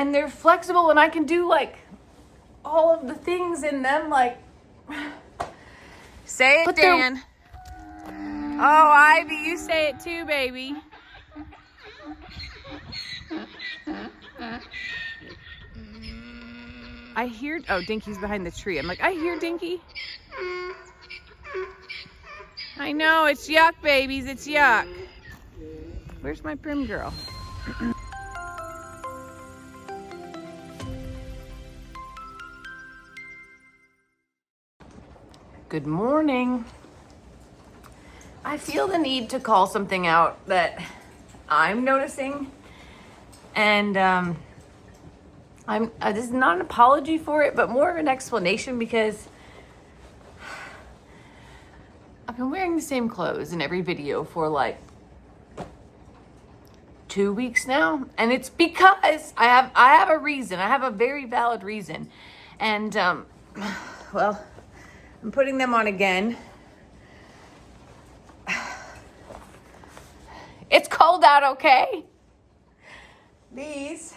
and they're flexible, and I can do like all of the things in them, like say it, Dan. Oh, Ivy, you say it too, baby. I hear, oh, Dinky's behind the tree. I'm like, I hear Dinky. I know, it's yuck, babies, it's yuck. Where's my prim girl? Good morning. I feel the need to call something out that I'm noticing, and this is not an apology for it, but more of an explanation, because I've been wearing the same clothes in every video for like 2 weeks now, and it's because I have a reason. I have a very valid reason, and well, I'm putting them on again. It's cold out, okay? These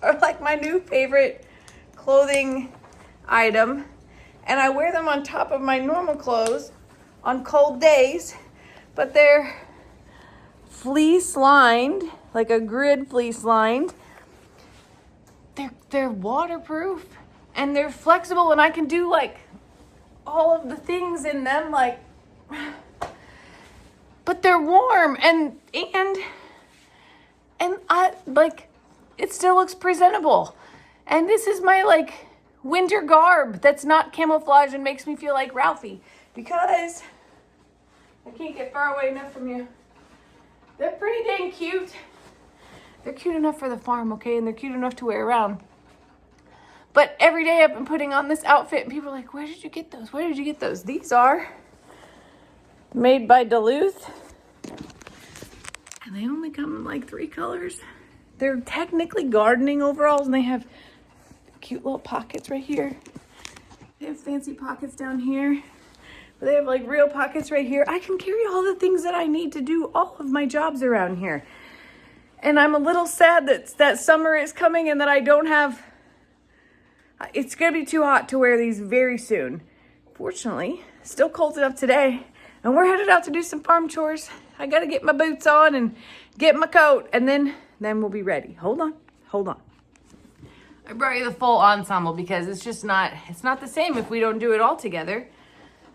are like my new favorite clothing item, and I wear them on top of my normal clothes on cold days, but they're fleece lined, like a grid fleece lined. They're waterproof, and they're flexible, and I can do like all of the things in them, like, but they're warm, and I like, it still looks presentable. And this is my like winter garb that's not camouflage and makes me feel like Ralphie, because I can't get far away enough from you. They're pretty dang cute. They're cute enough for the farm, okay? And they're cute enough to wear around. But every day I've been putting on this outfit, and people are like, where did you get those? Where did you get those? These are made by Duluth. And they only come in like 3 colors. They're technically gardening overalls, and they have cute little pockets right here. They have fancy pockets down here. But they have like real pockets right here. I can carry all the things that I need to do all of my jobs around here. And I'm a little sad that summer is coming and that I don't have... It's going to be too hot to wear these very soon. Fortunately, still cold enough today. And we're headed out to do some farm chores. I got to get my boots on and get my coat. And then we'll be ready. Hold on. I brought you the full ensemble because it's just not... It's not the same if we don't do it all together.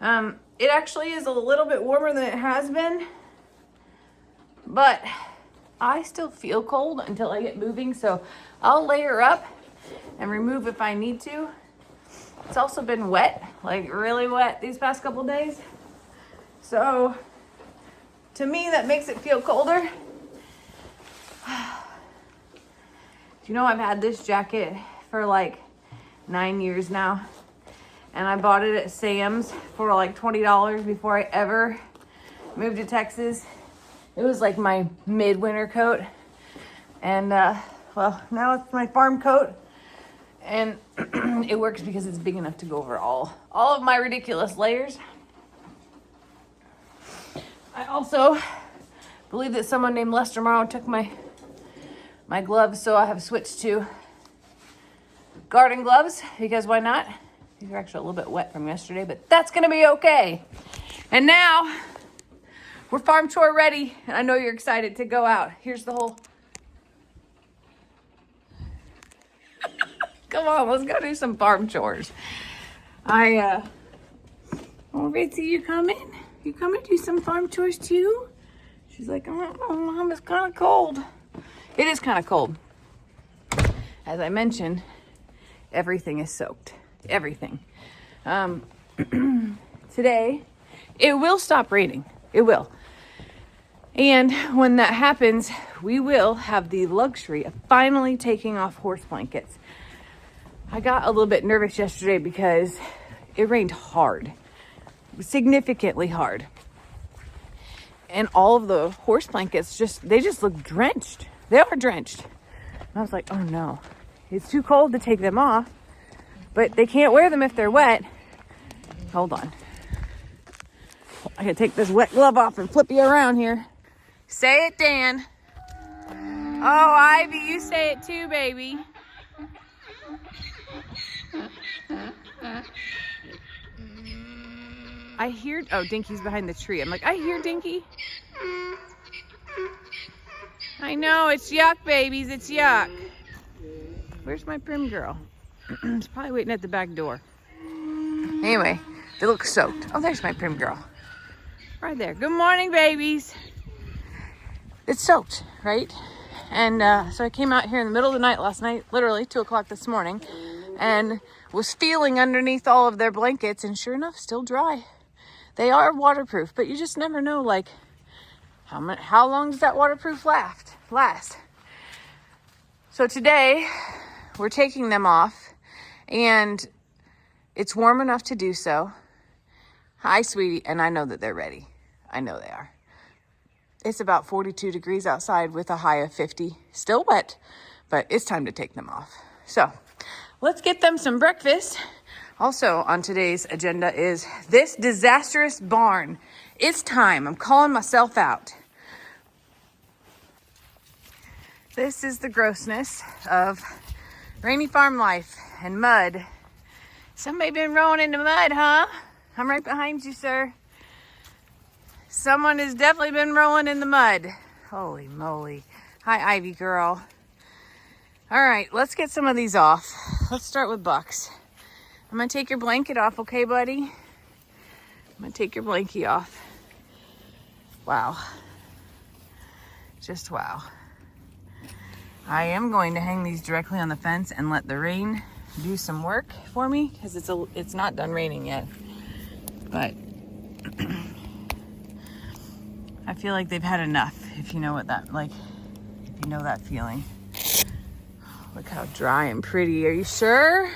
It actually is a little bit warmer than it has been. But I still feel cold until I get moving. So I'll layer up and remove if I need to. It's also been wet, like really wet these past couple days. So to me, that makes it feel colder. You know, I've had this jacket for like 9 years now. And I bought it at Sam's for like $20 before I ever moved to Texas. It was like my midwinter coat. And well, now it's my farm coat. And it works because it's big enough to go over all of my ridiculous layers. I also believe that someone named Lester Morrow took my gloves, so I have switched to garden gloves, because why not? These are actually a little bit wet from yesterday, but that's gonna be okay. And now we're farm chore ready, and I know you're excited to go out. Here's the whole... Come on, let's go do some farm chores. Oh, Ritzy, you coming? You coming to do some farm chores too? She's like, oh, Mom, it's kind of cold. It is kind of cold. As I mentioned, everything is soaked. Everything. Today, it will stop raining. It will. And when that happens, we will have the luxury of finally taking off horse blankets. I got a little bit nervous yesterday because it rained hard, significantly hard. And all of the horse blankets they just look drenched. They are drenched. And I was like, oh no, it's too cold to take them off, but they can't wear them if they're wet. Hold on. I gotta take this wet glove off and flip you around here. Say it, Dan. Oh, Ivy, you say it too, baby. I hear, oh, Dinky's behind the tree. I'm like, I hear Dinky. I know, it's yuck, babies, it's yuck. Where's my prim girl? She's probably waiting at the back door. Anyway, they look soaked. Oh, there's my prim girl. Right there. Good morning, babies. It's soaked, right? And so I came out here in the middle of the night last night, literally 2 o'clock this morning, and was feeling underneath all of their blankets, and sure enough, still dry. They are waterproof, but you just never know, like, how long does that waterproof last? So today, we're taking them off, and it's warm enough to do so. Hi, sweetie, and I know that they're ready. I know they are. It's about 42 degrees outside with a high of 50. Still wet, but it's time to take them off. So let's get them some breakfast. Also on today's agenda is this disastrous barn. It's time. I'm calling myself out. This is the grossness of rainy farm life and mud. Somebody been rolling in the mud, huh? I'm right behind you, sir. Someone has definitely been rolling in the mud. Holy moly. Hi, Ivy girl. All right, let's get some of these off. Let's start with Bucks. I'm gonna take your blanket off, okay, buddy? I'm gonna take your blankie off. Wow. Just wow. I am going to hang these directly on the fence and let the rain do some work for me because it's not done raining yet. But I feel like they've had enough, if you know what that, like, if you know that feeling. Look how dry and pretty. Are you sure?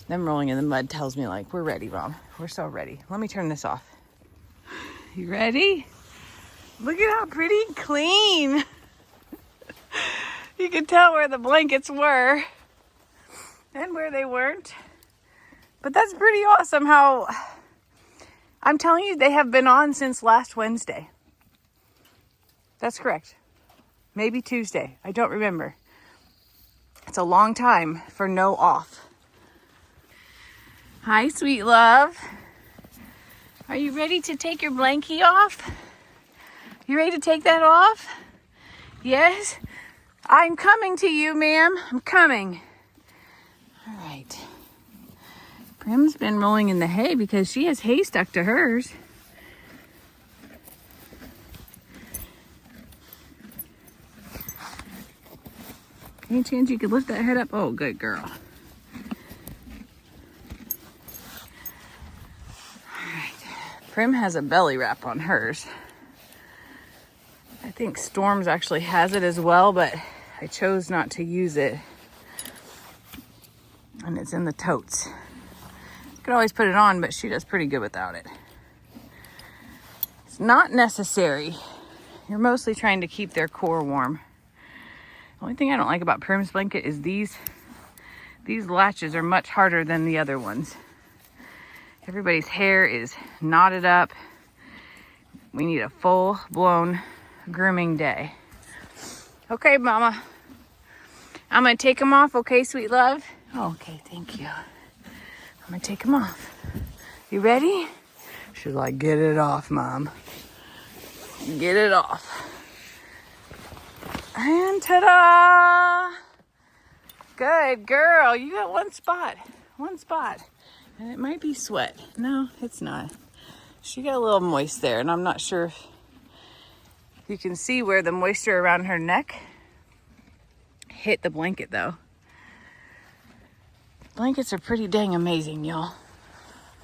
Them rolling in the mud tells me, like, we're ready, Mom. We're so ready. Let me turn this off. You ready? Look at how pretty and clean. You can tell where the blankets were and where they weren't. But that's pretty awesome how, I'm telling you, they have been on since last Wednesday. That's correct. Maybe Tuesday. I don't remember. It's a long time for no off. Hi, sweet love. Are you ready to take your blankie off? You ready to take that off? Yes? I'm coming to you, ma'am. I'm coming. All right. Prim's been rolling in the hay because she has hay stuck to hers. Any chance you could lift that head up? Oh, good girl. Prim has a belly wrap on hers. I think Storms actually has it as well, but I chose not to use it. And it's in the totes. You could always put it on, but she does pretty good without it. It's not necessary. You're mostly trying to keep their core warm. The only thing I don't like about Prim's blanket is these latches are much harder than the other ones. Everybody's hair is knotted up. We need a full-blown grooming day. Okay, Mama. I'm gonna take them off, okay, sweet love? Okay, thank you. I'm gonna take them off. You ready? She's like, get it off, Mom. Get it off. And ta-da! Good girl. You got one spot. One spot. And it might be sweat. No, it's not. She got a little moist there, and I'm not sure if you can see where the moisture around her neck hit the blanket, though. Blankets are pretty dang amazing, y'all.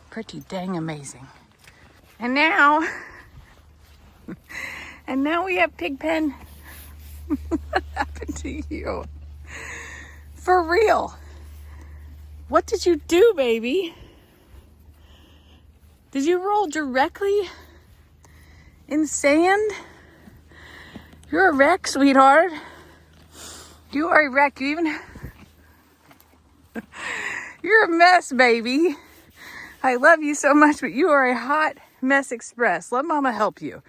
Pretty dang amazing. And now we have Pigpen. What happened to you? For real. What did you do, baby? Did you roll directly in sand? You're a wreck, sweetheart. You are a wreck. You even... You're a mess, baby. I love you so much, but you are a hot mess express. Let Mama help you.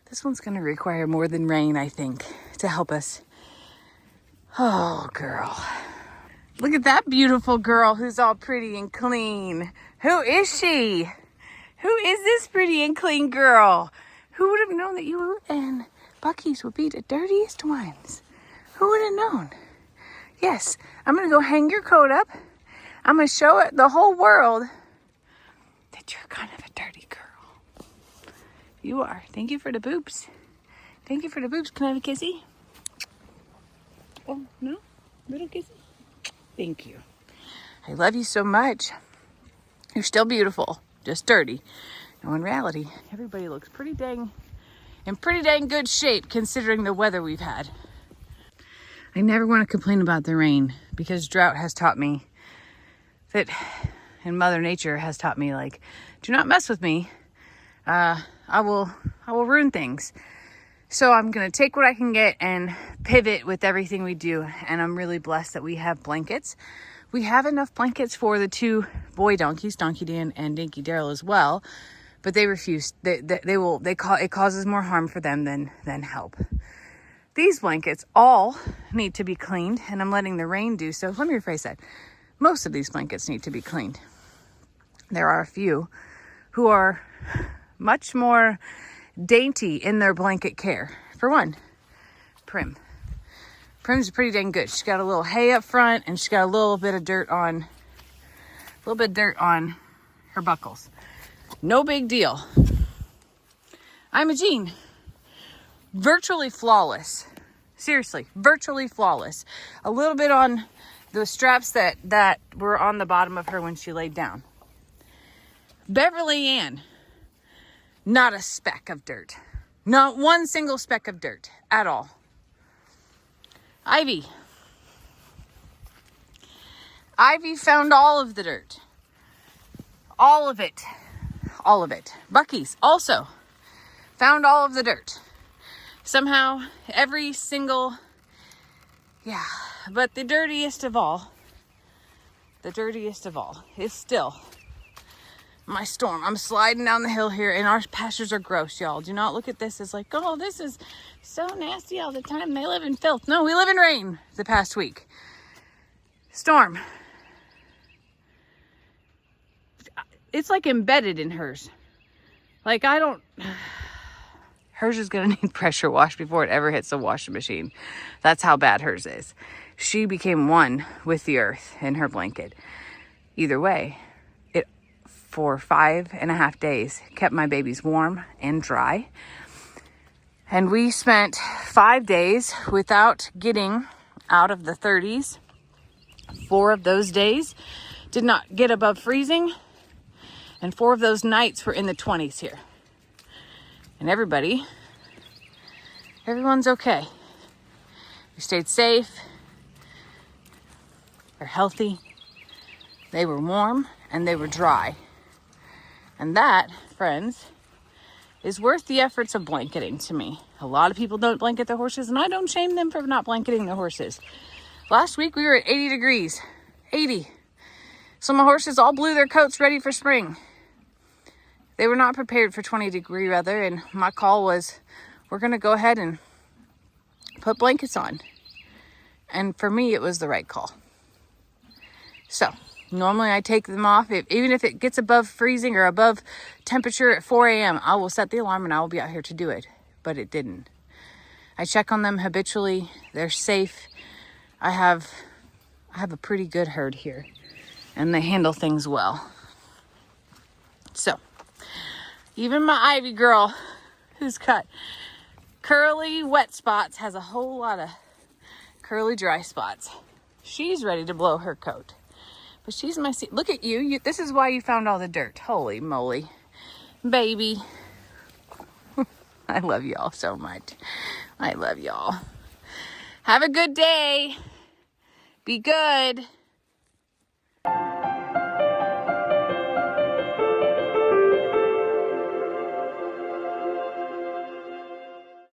This one's going to require more than rain, I think, to help us Oh, girl. Look at that beautiful girl who's all pretty and clean. Who is she? Who is this pretty and clean girl? Who would have known that you and Bucky's would be the dirtiest ones? Who would have known? Yes, I'm going to go hang your coat up. I'm going to show it the whole world that you're kind of a dirty girl. You are. Thank you for the boobs. Thank you for the boobs. Can I have a kissy? Oh, no? Little kissy? Thank you. I love you so much. You're still beautiful, just dirty. No, in reality, everybody looks in pretty dang good shape considering the weather we've had. I never want to complain about the rain because drought has taught me that, and Mother Nature has taught me, like, do not mess with me. I will ruin things. So I'm going to take what I can get and pivot with everything we do. And I'm really blessed that we have blankets. We have enough blankets for the two boy donkeys, Donkey Dan and Dinky Daryl as well. But they refuse. It causes more harm for them than help. These blankets all need to be cleaned, and I'm letting the rain do so. Let me rephrase that. Most of these blankets need to be cleaned. There are a few who are much more dainty in their blanket care. For one, Prim. Prim's pretty dang good. She's got a little hay up front, and she's got a little bit of dirt on her buckles. No big deal. I'm a Jean. Virtually flawless. Seriously, virtually flawless. A little bit on the straps that were on the bottom of her when she laid down. Beverly Ann. Not a speck of dirt. Not one single speck of dirt at all. Ivy. Ivy found all of the dirt. All of it. All of it. Bucky's also found all of the dirt. Somehow, every single, but the dirtiest of all is still my Storm. I'm sliding down the hill here, and our pastures are gross, y'all. Do not look at this as like, oh, this is so nasty all the time. They live in filth. No, we live in rain the past week. Storm. It's like embedded in hers. Like, hers is going to need pressure wash before it ever hits the washing machine. That's how bad hers is. She became one with the earth in her blanket. Either way, for 5.5 days, kept my babies warm and dry. And we spent 5 days without getting out of the 30s. 4 of those days did not get above freezing. And 4 of those nights were in the 20s here. And everyone's okay. We stayed safe. They're healthy. They were warm and they were dry. And that, friends, is worth the efforts of blanketing to me. A lot of people don't blanket their horses, and I don't shame them for not blanketing their horses. Last week, we were at 80 degrees. 80. So my horses all blew their coats ready for spring. They were not prepared for 20-degree weather, and my call was, we're going to go ahead and put blankets on. And for me, it was the right call. So normally I take them off. Even if it gets above freezing or above temperature at 4 a.m., I will set the alarm and I will be out here to do it. But it didn't. I check on them habitually. They're safe. I have a pretty good herd here, and they handle things well. So even my Ivy girl, who's got curly wet spots, has a whole lot of curly dry spots. She's ready to blow her coat. But she's my look at you. This is why you found all the dirt. Holy moly. Baby. I love y'all so much. I love y'all. Have a good day. Be good.